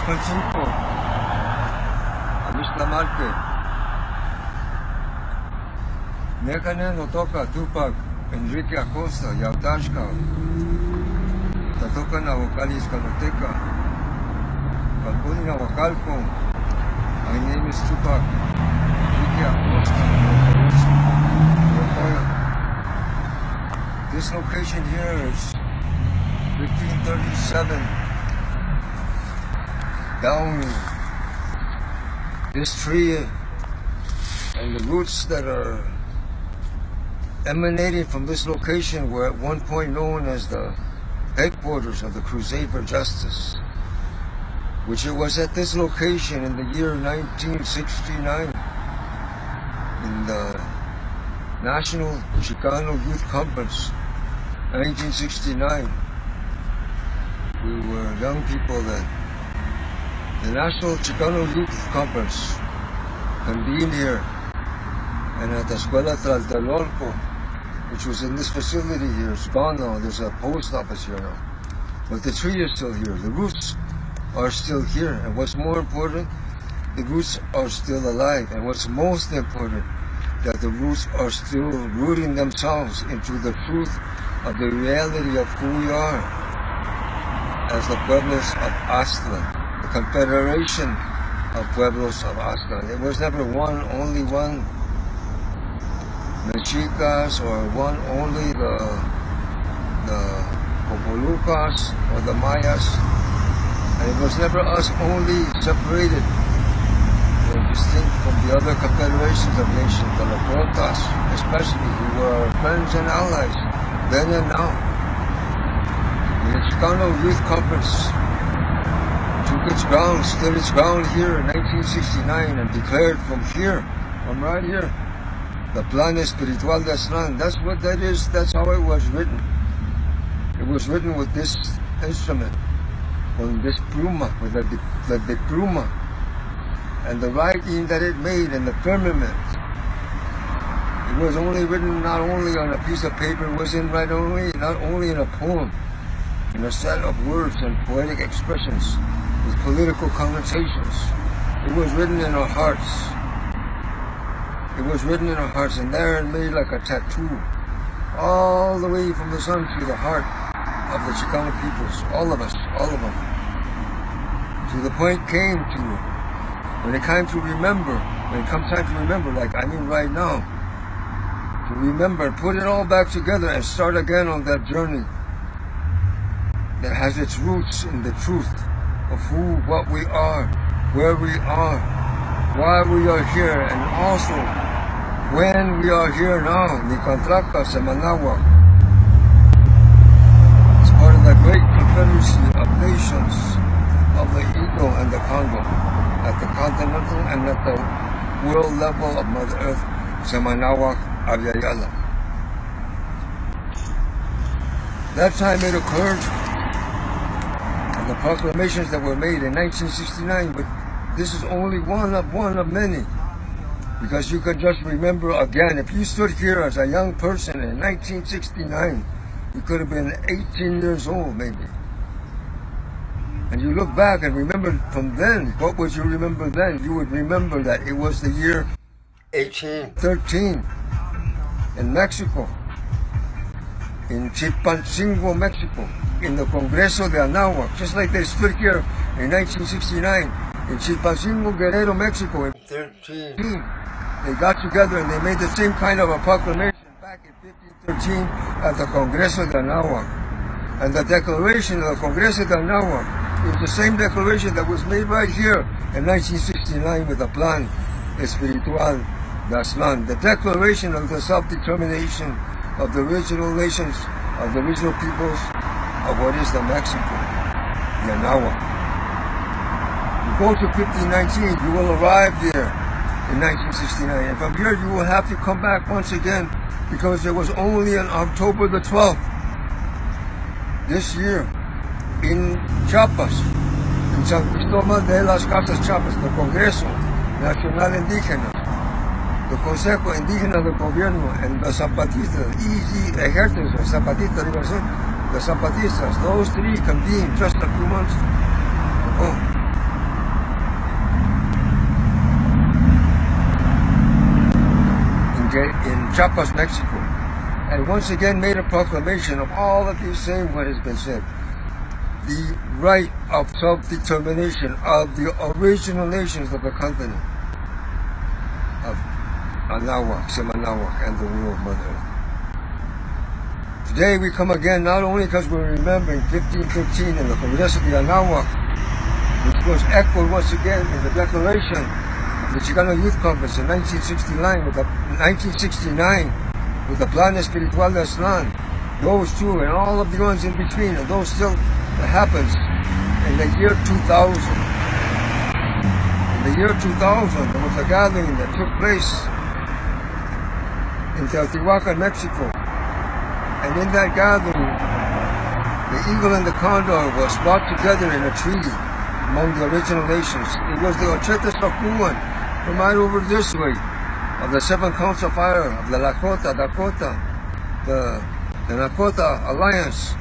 Chicpancinco, Amistamarte, Nekanen Otoka, Tupak, Enrique Acosta, Yautashka, Tatoka na Wakali Izaloteka, Kalpuni na Wakalco. My name is Tupak Huehuecoyotl. This location here is 1537 down this tree, and the roots that are emanating from this location were at one point known as the headquarters of the Crusade for Justice, which it was at this location in the year 1969 in the National Chicano Youth Conference, 1969. We were young people then. The National Chicano Youth Conference convened here and at the Escuela Tlatelolco, which was in this facility here. It's gone now. There's a post office here now. But the tree is still here. The roots are still here. And what's more important, the roots are still alive. And what's most important, that the roots are still rooting themselves into the truth of the reality of who we are as the pueblos of Aztlan, the confederation of pueblos of Aztlan. It was never one, only one Mexicas, or one only the Popolucas or the Mayas, and it was never us only separated or distinct from the other confederations of nations, the Lakota, especially, who were our friends and allies then and now. The Chicano Youth Conference took its ground, stood its ground here in 1969 and declared from here, from right here, the Plan Espiritual de Aztlan. That's what that is. That's how it was written. It was written with this instrument, with this pluma, with the pluma, and the writing that it made in the firmament. It was only written not only on a piece of paper. It was not only in a poem, in a set of words and poetic expressions with political connotations. It was written in our hearts. It was written in our hearts, and there and made like a tattoo, all the way from the sun to the heart of the Chicano peoples, all of us, all of them. To the point when it came to remember, when it comes time to remember, like I mean right now, to remember, put it all back together and start again on that journey that has its roots in the truth of who, what we are, where we are, why we are here, and also when we are here now, Nicantraca, Semanagua, as part of the great confederacy of nations of the Eagle and the Congo, at the continental and at the world level of Mother Earth, Semanagua, Avyayala. That time it occurred, and the proclamations that were made in 1969, but this is only one of many. Because you can just remember again, if you stood here as a young person in 1969, you could have been 18 years old maybe. And you look back and remember from then, what would you remember then? You would remember that it was the year 1813 in Mexico, in Chicpancingo, Mexico, in the Congreso de Anáhuac, just like they stood here in 1969 in Chicpancingo, Guerrero, Mexico in 13. They got together and they made the same kind of a proclamation back in 1513 at the Congreso de Anáhuac. And the declaration of the Congreso de Anáhuac is the same declaration that was made right here in 1969 with the Plan Espiritual de Aztlan, the declaration of the self-determination of the original nations, of the original peoples of what is the Mexico, the Anáhuac. You go to 1519, you will arrive there in 1969, and from here you will have to come back once again, because it was only on October the 12th this year in Chiapas, in San Cristóbal de las Casas, Chiapas, the Congreso Nacional Indígena, the Consejo Indígena del Gobierno, and the Zapatistas, Ejércitos, Zapatistas, the Zapatistas, those three convened just a few months ago. in Chiapas, Mexico, and once again made a proclamation of all of these same what has been said. The right of self-determination of the original nations of the continent of Anahuac, Semanahuac, and the world Mother Earth. Today we come again not only because we're remembering 1513 in the Congreso de Anahuac, which was echoed once again in the declaration of the Chicano Youth Conference in 1969 with the Plan Espiritual de Aztlan, those two and all of the ones in between, and those still that happens in the year 2000. In the year 2000, there was a gathering that took place in Teotihuacan, Mexico. And in that gathering, the eagle and the condor was brought together in a treaty among the original nations. It was the Ochetes Tacuan from right over this way, of the Seven Counts of Fire, of the Lakota, Dakota, the Nakota Alliance.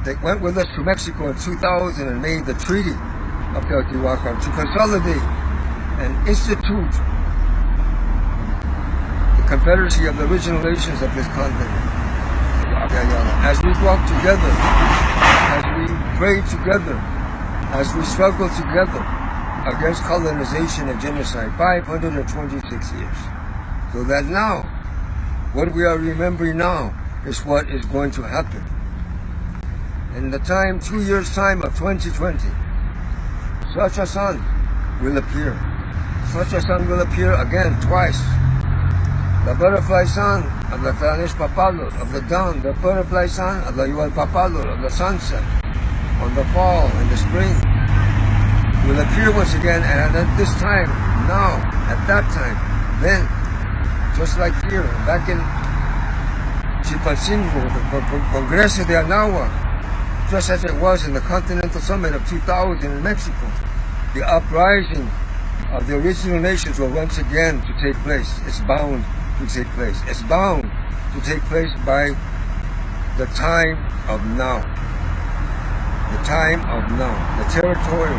They went with us to Mexico in 2000 and made the Treaty of Teotihuacan to consolidate and institute the confederacy of the original nations of this continent. As we walk together, as we pray together, as we struggle together against colonization and genocide, 526 years. So that now, what we are remembering now is what is going to happen. In the time, 2 years' time of 2020, such a sun will appear. Such a sun will appear again, twice. The butterfly sun of the Tanis Papalot, of the dawn, the butterfly sun of the Yual Papalot, of the sunset, on the fall and the spring, will appear once again, and at this time, now, at that time, then, just like here, back in Chilpancingo, the Congreso de Anahuac, just as it was in the Continental Summit of 2000 in Mexico, the uprising of the original nations will once again to take place. It's bound to take place. It's bound to take place by the time of now. The time of now. The territorial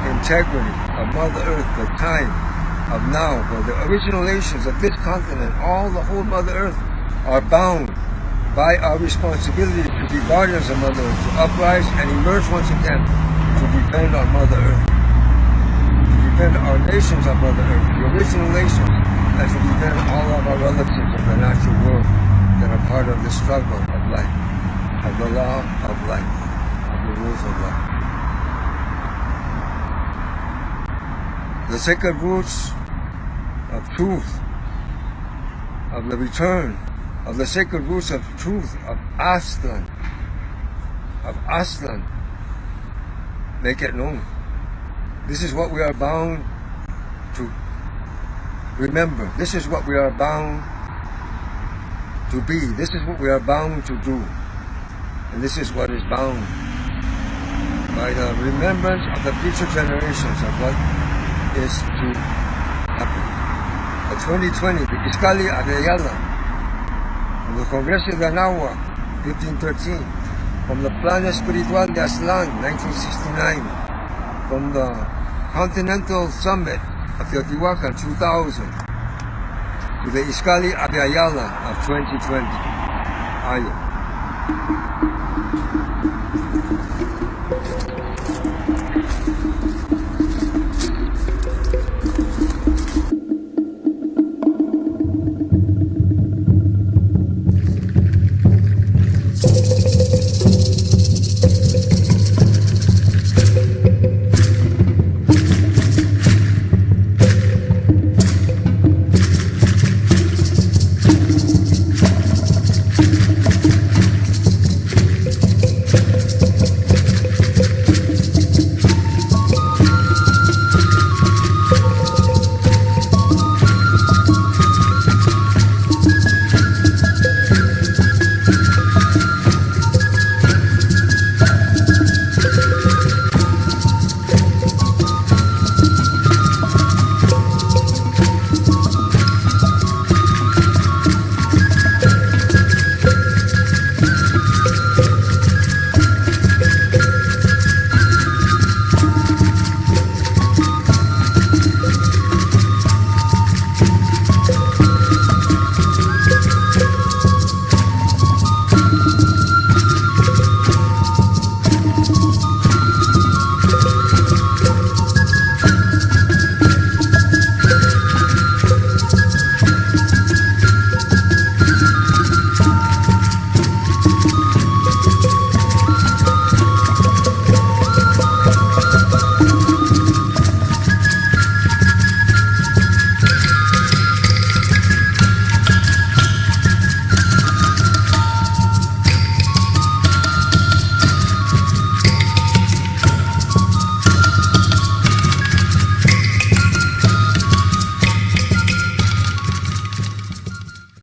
integrity of Mother Earth, the time of now, where the original nations of this continent, all the whole Mother Earth, are bound by our responsibility to be guardians of Mother Earth, to uprise and emerge once again to defend our Mother Earth, to defend our nations of Mother Earth, the original nations, and to defend all of our relatives of the natural world that are part of the struggle of life, of the law of life, of the rules of life. The sacred roots of truth, of the return, of the sacred roots of truth, of Aztlan, make it known. This is what we are bound to remember. This is what we are bound to be. This is what we are bound to do. And this is what is bound by the remembrance of the future generations of what is to happen. The 2020, the Izcalli Arellala, from the Congreso de Anahuac, 1513, from the Plan Espiritual de Aztlan, 1969, from the Continental Summit of Teotihuacan, 2000, to the Izcalli Arellala of 2020. Ayo.